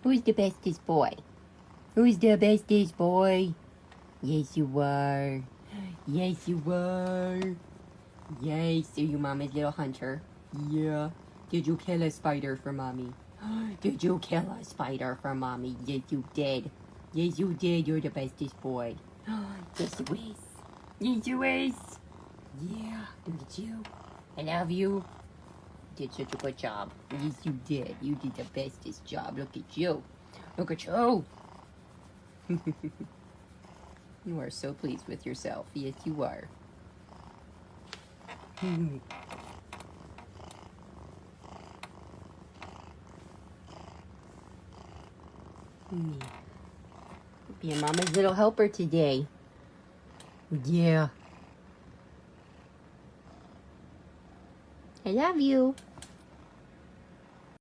Who's the bestest boy? Who's the bestest boy? Yes, you are. Yes, you are. Yes, are you Mama's little hunter? Yeah. Did you kill a spider for Mommy? Did you kill a spider for Mommy? Yes, you did. Yes, you did. You're the bestest boy. Yes, you is. Yes, you is. Yeah, look at you. I love you. You did such a good job. Yes, you did. You did the bestest job. Look at you. Look at you. You are so pleased with yourself. Yes, you are. Be a Mama's little helper today. Yeah. I love you.